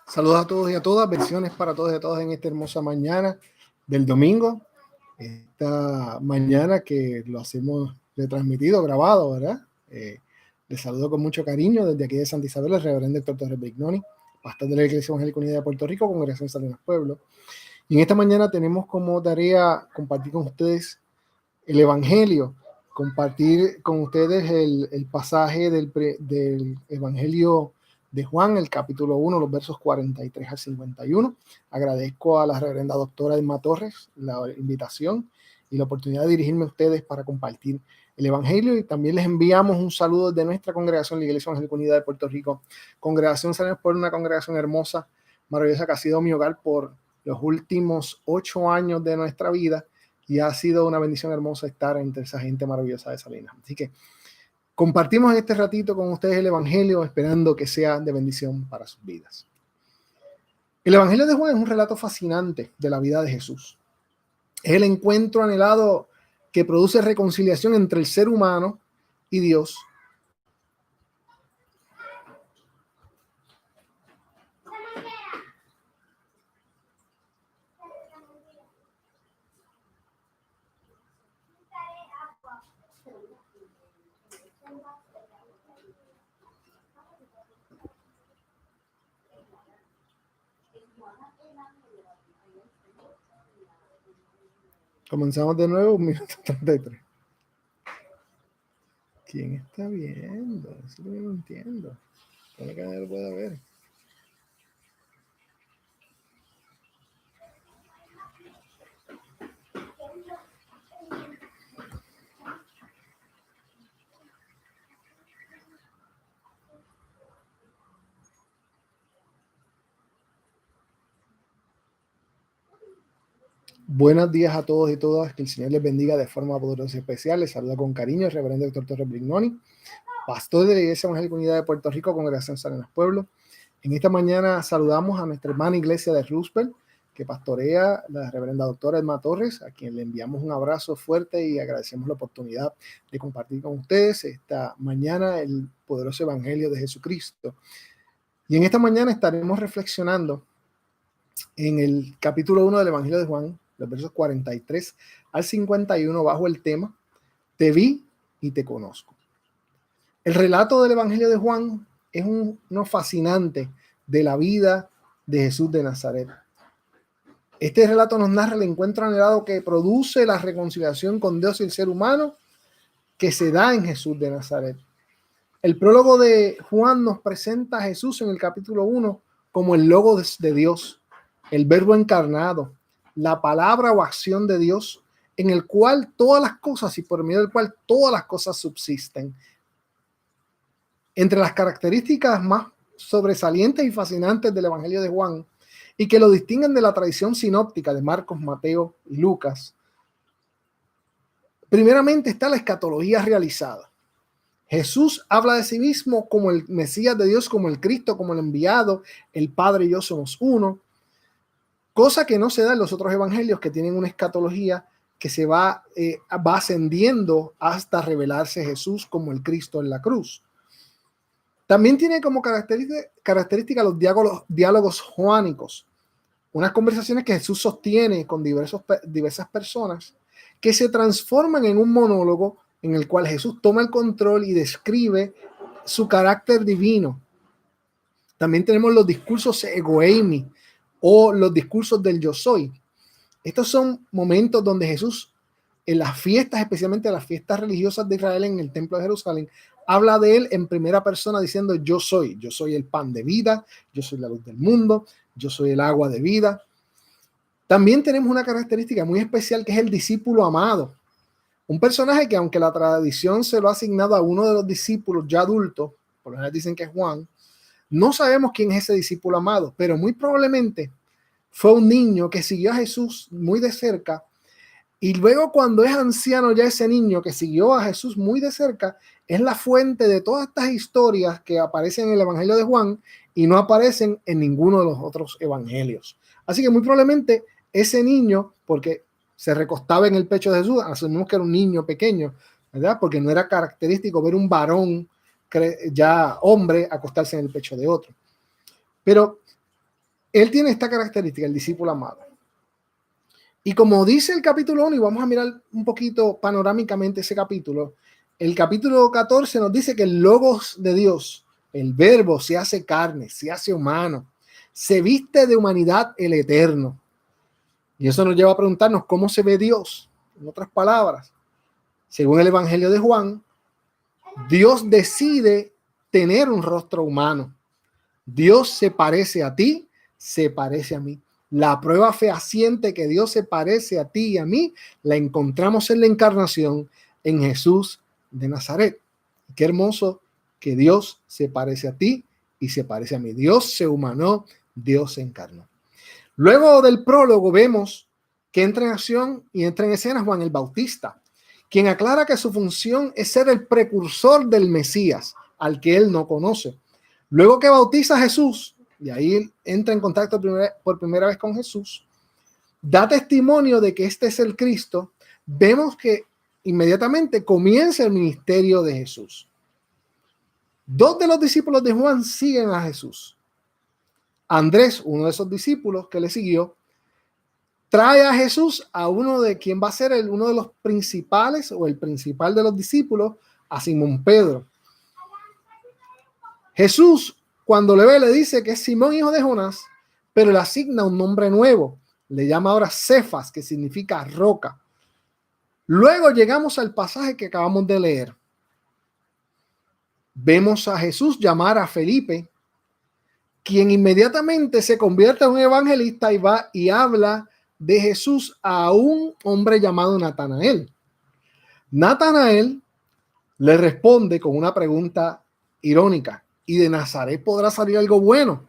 Saludos a todos y a todas, bendiciones para todos y a todas en esta hermosa mañana del domingo. Esta mañana que lo hacemos retransmitido, grabado, ¿verdad? Les saludo con mucho cariño desde aquí de Santa Isabel, el reverendo Dr. Torres Brignoni, pastor de la Iglesia Evangélica Unida de Puerto Rico, Congregación Salinas Pueblo. Y en esta mañana tenemos como tarea compartir con ustedes el Evangelio, compartir con ustedes el pasaje del Evangelio de Juan, el capítulo 1, los versos 43 al 51. Agradezco a la reverenda doctora Emma Torres la invitación y la oportunidad de dirigirme a ustedes para compartir el Evangelio, y también les enviamos un saludo de nuestra congregación, la Iglesia Evangélica Unida de Puerto Rico, Congregación Salinas Pueblo, una congregación hermosa, maravillosa, que ha sido mi hogar por los últimos 8 años de nuestra vida, y ha sido una bendición hermosa estar entre esa gente maravillosa de Salinas. Así que compartimos en este ratito con ustedes el Evangelio, esperando que sea de bendición para sus vidas. El Evangelio de Juan es un relato fascinante de la vida de Jesús. Es el encuentro anhelado que produce reconciliación entre el ser humano y Dios. Comenzamos de nuevo, 1:33. ¿Quién está viendo? Eso no entiendo. ¿Cómo que nadie lo puede ver? Buenos días a todos y todas, que el Señor les bendiga de forma poderosa y especial. Les saluda con cariño el reverendo Dr. Torres Brignoni, pastor de la Iglesia Evangélica Unida de Puerto Rico, Congregación Salinas Pueblo. En esta mañana saludamos a nuestra hermana iglesia de Roosevelt, que pastorea la reverenda doctora Emma Torres, a quien le enviamos un abrazo fuerte y agradecemos la oportunidad de compartir con ustedes esta mañana el poderoso Evangelio de Jesucristo. Y en esta mañana estaremos reflexionando en el capítulo 1 del Evangelio de Juan, los versos 43 al 51, bajo el tema Te vi y te conozco. El relato del Evangelio de Juan es uno fascinante de la vida de Jesús de Nazaret. Este relato nos narra el encuentro anhelado que produce la reconciliación con Dios y el ser humano que se da en Jesús de Nazaret. El prólogo de Juan nos presenta a Jesús en el capítulo 1 como el Logos de Dios, el Verbo encarnado, la palabra o acción de Dios, en el cual todas las cosas y por medio del cual todas las cosas subsisten. Entre las características más sobresalientes y fascinantes del Evangelio de Juan, y que lo distinguen de la tradición sinóptica de Marcos, Mateo y Lucas, primeramente está la escatología realizada. Jesús habla de sí mismo como el Mesías de Dios, como el Cristo, como el enviado, el Padre y yo somos uno, cosa que no se da en los otros evangelios, que tienen una escatología que se va ascendiendo hasta revelarse Jesús como el Cristo en la cruz. También tiene como característica los diálogos joánicos, unas conversaciones que Jesús sostiene con diversas personas que se transforman en un monólogo en el cual Jesús toma el control y describe su carácter divino. También tenemos los discursos ego eimi o los discursos del yo soy. Estos son momentos donde Jesús, en las fiestas, especialmente las fiestas religiosas de Israel en el templo de Jerusalén, habla de él en primera persona diciendo yo soy el pan de vida, yo soy la luz del mundo, yo soy el agua de vida. También tenemos una característica muy especial que es el discípulo amado. Un personaje que, aunque la tradición se lo ha asignado a uno de los discípulos ya adultos, por lo general dicen que es Juan, no sabemos quién es ese discípulo amado, pero muy probablemente fue un niño que siguió a Jesús muy de cerca, y luego cuando es anciano ya ese niño que siguió a Jesús muy de cerca es la fuente de todas estas historias que aparecen en el Evangelio de Juan y no aparecen en ninguno de los otros evangelios. Así que muy probablemente ese niño, porque se recostaba en el pecho de Jesús, asumimos que era un niño pequeño, ¿verdad? Porque no era característico ver un varón ya hombre acostarse en el pecho de otro. Pero Él tiene esta característica, el discípulo amado. Y como dice el capítulo 1, y vamos a mirar un poquito panorámicamente ese capítulo, el capítulo 14 nos dice que el logos de Dios, el verbo, se hace carne, se hace humano, se viste de humanidad el eterno. Y eso nos lleva a preguntarnos cómo se ve Dios. En otras palabras, según el Evangelio de Juan, Dios decide tener un rostro humano. Dios se parece a ti, se parece a mí. La prueba fehaciente que Dios se parece a ti y a mí la encontramos en la encarnación en Jesús de Nazaret. Qué hermoso que Dios se parece a ti y se parece a mí. Dios se humanó, Dios se encarnó. Luego del prólogo vemos que entra en acción y entra en escena Juan el Bautista, quien aclara que su función es ser el precursor del Mesías, al que él no conoce. Luego que bautiza a Jesús, y ahí entra en contacto por primera vez con Jesús, da testimonio de que este es el Cristo, vemos que inmediatamente comienza el ministerio de Jesús. Dos de los discípulos de Juan siguen a Jesús. Andrés, uno de esos discípulos que le siguió, trae a Jesús a uno de quien va a ser uno de los principales o el principal de los discípulos, a Simón Pedro. Jesús, cuando le ve, le dice que es Simón, hijo de Jonás, pero le asigna un nombre nuevo. Le llama ahora Cefas, que significa roca. Luego llegamos al pasaje que acabamos de leer. Vemos a Jesús llamar a Felipe, quien inmediatamente se convierte en un evangelista y va y habla de Jesús a un hombre llamado Natanael. Natanael le responde con una pregunta irónica: ¿y de Nazaret podrá salir algo bueno?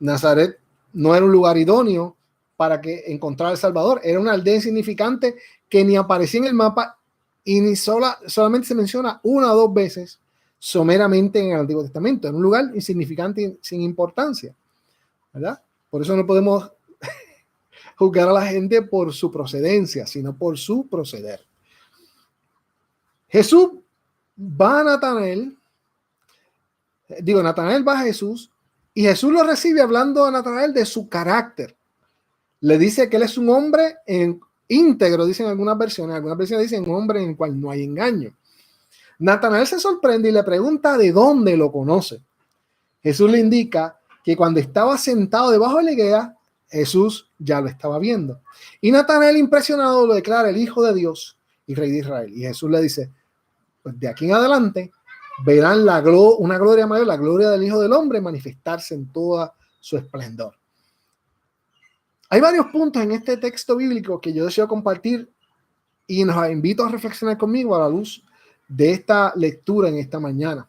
Nazaret no era un lugar idóneo para que encontrar el Salvador. Era una aldea insignificante que ni aparecía en el mapa y ni solamente se menciona una o dos veces someramente en el Antiguo Testamento. Era un lugar insignificante y sin importancia, ¿verdad? Por eso no podemos juzgar a la gente por su procedencia, sino por su proceder. Jesús va a Natanael, Natanael va a Jesús, y Jesús lo recibe hablando a Natanael de su carácter. Le dice que él es un hombre íntegro, dicen algunas versiones dicen un hombre en el cual no hay engaño. Natanael se sorprende y le pregunta de dónde lo conoce. Jesús le indica que cuando estaba sentado debajo de la higuera, Jesús ya lo estaba viendo. Y Natanael, impresionado, lo declara el Hijo de Dios y Rey de Israel. Y Jesús le dice: pues de aquí en adelante verán una gloria mayor, la gloria del Hijo del Hombre, manifestarse en toda su esplendor. Hay varios puntos en este texto bíblico que yo deseo compartir y nos invito a reflexionar conmigo a la luz de esta lectura en esta mañana.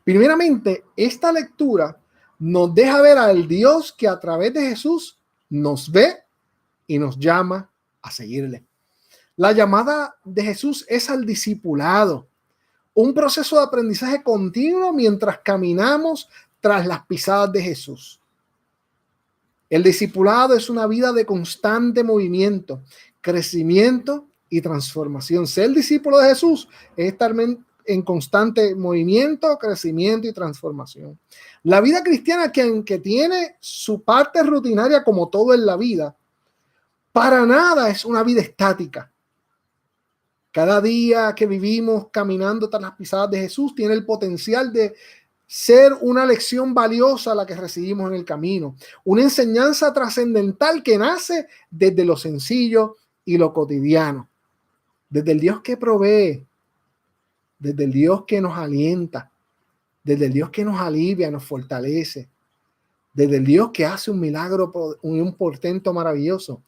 Primeramente, esta lectura nos deja ver al Dios que a través de Jesús nos ve y nos llama a seguirle. La llamada de Jesús es al discipulado, un proceso de aprendizaje continuo mientras caminamos tras las pisadas de Jesús. El discipulado es una vida de constante movimiento, crecimiento y transformación. Ser discípulo de Jesús es estar en constante movimiento, crecimiento y transformación. La vida cristiana, que aunque tiene su parte rutinaria como todo en la vida, para nada es una vida estática. Cada día que vivimos caminando tras las pisadas de Jesús tiene el potencial de ser una lección valiosa la que recibimos en el camino, una enseñanza trascendental que nace desde lo sencillo y lo cotidiano, desde el Dios que provee, desde el Dios que nos alienta, desde el Dios que nos alivia, nos fortalece, desde el Dios que hace un milagro, un portento maravilloso.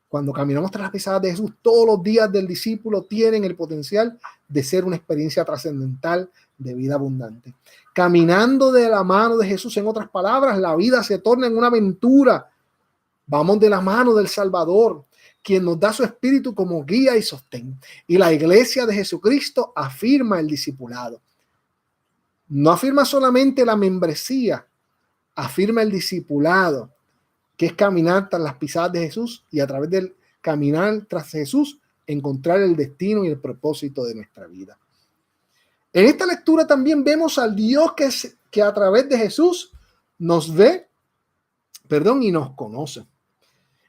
Cuando caminamos tras las pisadas de Jesús, todos los días del discípulo tienen el potencial de ser una experiencia trascendental de vida abundante. Caminando de la mano de Jesús, en otras palabras, la vida se torna en una aventura. Vamos de la mano del Salvador, quien nos da su espíritu como guía y sostén. Y la iglesia de Jesucristo afirma el discipulado. No afirma solamente la membresía, afirma el discipulado, que es caminar tras las pisadas de Jesús y a través del caminar tras Jesús encontrar el destino y el propósito de nuestra vida. En esta lectura también vemos al Dios que a través de Jesús nos ve perdón, y nos conoce.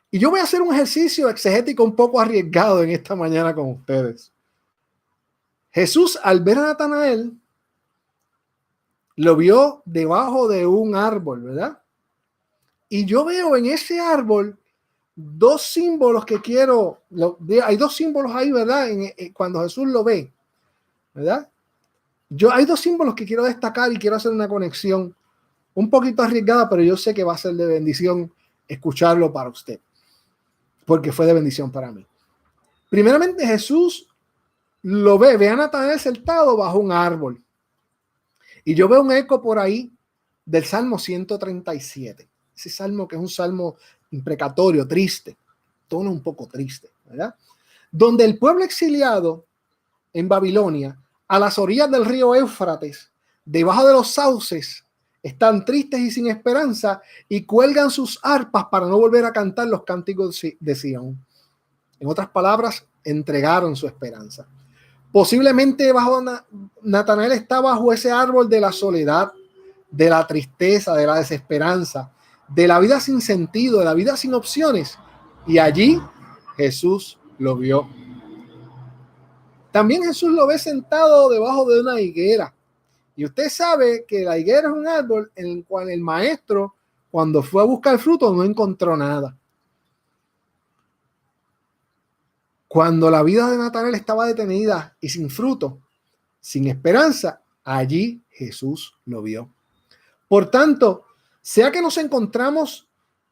Y yo voy a hacer un ejercicio exegético un poco arriesgado en esta mañana con ustedes. Jesús, al ver a Natanael, lo vio debajo de un árbol, ¿verdad? Y yo veo en ese árbol dos símbolos que quiero, hay dos símbolos ahí, ¿verdad? Cuando Jesús lo ve, ¿verdad? Hay dos símbolos que quiero destacar y quiero hacer una conexión un poquito arriesgada, pero yo sé que va a ser de bendición escucharlo para usted, porque fue de bendición para mí. Primeramente, Jesús ve a Natanael sentado bajo un árbol. Y yo veo un eco por ahí del Salmo 137. Ese salmo que es un salmo imprecatorio, triste, tono un poco triste, ¿verdad? Donde el pueblo exiliado en Babilonia, a las orillas del río Éufrates, debajo de los sauces, están tristes y sin esperanza y cuelgan sus arpas para no volver a cantar los cánticos de Sión. En otras palabras, entregaron su esperanza. Posiblemente Natanael está bajo ese árbol de la soledad, de la tristeza, de la desesperanza, de la vida sin sentido, de la vida sin opciones. Y allí Jesús lo vio. También Jesús lo ve sentado debajo de una higuera. Y usted sabe que la higuera es un árbol en el cual el maestro, cuando fue a buscar fruto, no encontró nada. Cuando la vida de Natanael estaba detenida y sin fruto, sin esperanza, allí Jesús lo vio. Por tanto, sea que nos encontramos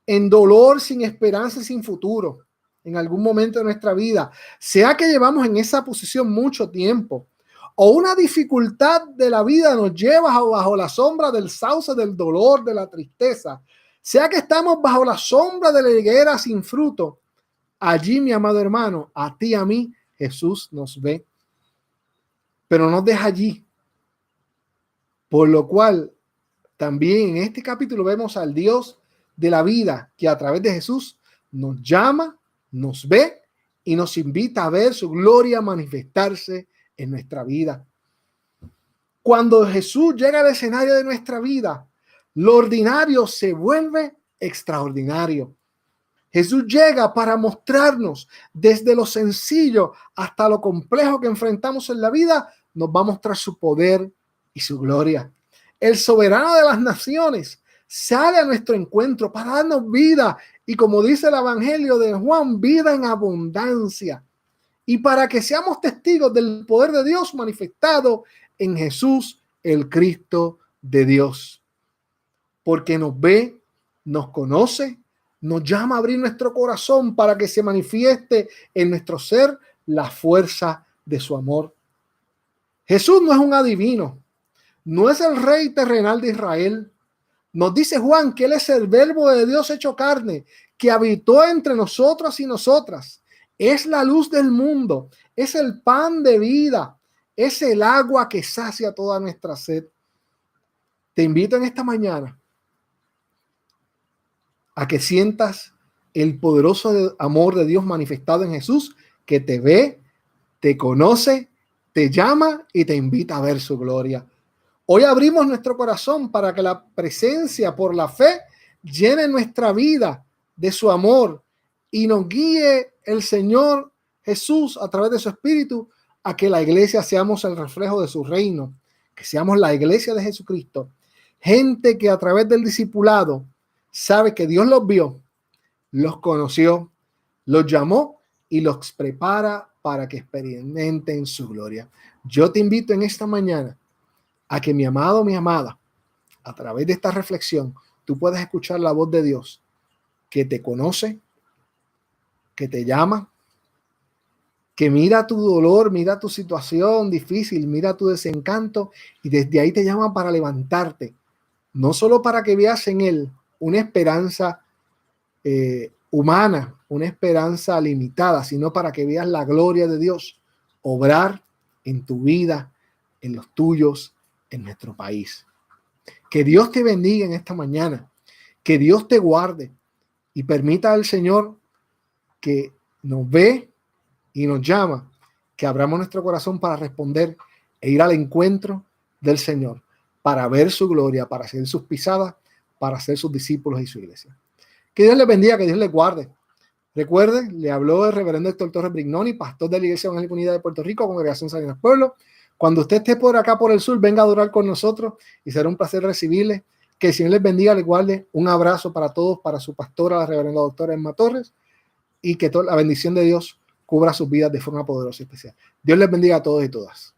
en dolor, sin esperanza y sin futuro, en algún momento de nuestra vida, sea que llevamos en esa posición mucho tiempo, o una dificultad de la vida nos lleva bajo la sombra del sauce del dolor, de la tristeza, sea que estamos bajo la sombra de la higuera sin fruto, allí, mi amado hermano, a ti y a mí, Jesús nos ve, pero nos deja allí. Por lo cual, también en este capítulo vemos al Dios de la vida que a través de Jesús nos llama, nos ve y nos invita a ver su gloria manifestarse en nuestra vida. Cuando Jesús llega al escenario de nuestra vida, lo ordinario se vuelve extraordinario. Jesús llega para mostrarnos desde lo sencillo hasta lo complejo que enfrentamos en la vida, nos va a mostrar su poder y su gloria. El soberano de las naciones sale a nuestro encuentro para darnos vida y, como dice el Evangelio de Juan, vida en abundancia. Y para que seamos testigos del poder de Dios manifestado en Jesús, el Cristo de Dios. Porque nos ve, nos conoce, nos llama a abrir nuestro corazón para que se manifieste en nuestro ser la fuerza de su amor. Jesús no es un adivino, no es el rey terrenal de Israel. Nos dice Juan que Él es el verbo de Dios hecho carne, que habitó entre nosotros y nosotras. Es la luz del mundo, es el pan de vida, es el agua que sacia toda nuestra sed. Te invito en esta mañana a que sientas el poderoso amor de Dios manifestado en Jesús, que te ve, te conoce, te llama y te invita a ver su gloria. Hoy abrimos nuestro corazón para que la presencia por la fe llene nuestra vida de su amor y nos guíe el Señor Jesús a través de su Espíritu a que la iglesia seamos el reflejo de su reino, que seamos la iglesia de Jesucristo. Gente que a través del discipulado sabe que Dios los vio, los conoció, los llamó y los prepara para que experimenten su gloria. Yo te invito en esta mañana a que, mi amado, mi amada, a través de esta reflexión, tú puedas escuchar la voz de Dios que te conoce, que te llama, que mira tu dolor, mira tu situación difícil, mira tu desencanto y desde ahí te llama para levantarte, no solo para que veas en Él una esperanza humana, una esperanza limitada, sino para que veas la gloria de Dios obrar en tu vida, en los tuyos, en nuestro país. Que Dios te bendiga en esta mañana, que Dios te guarde y permita al Señor que nos ve y nos llama, que abramos nuestro corazón para responder e ir al encuentro del Señor, para ver su gloria, para seguir sus pisadas, para ser sus discípulos y su iglesia. Que Dios les bendiga, que Dios les guarde. Recuerde, le habló el reverendo Héctor Torres Brignoni, pastor de la Iglesia Evangélica Unida de Puerto Rico, Congregación Salinas Pueblo. Cuando usted esté por acá, por el sur, venga a adorar con nosotros y será un placer recibirle. Que el Señor les bendiga, les guarde. Un abrazo para todos, para su pastora, la reverenda doctora Emma Torres, y que toda la bendición de Dios cubra sus vidas de forma poderosa y especial. Dios les bendiga a todos y todas.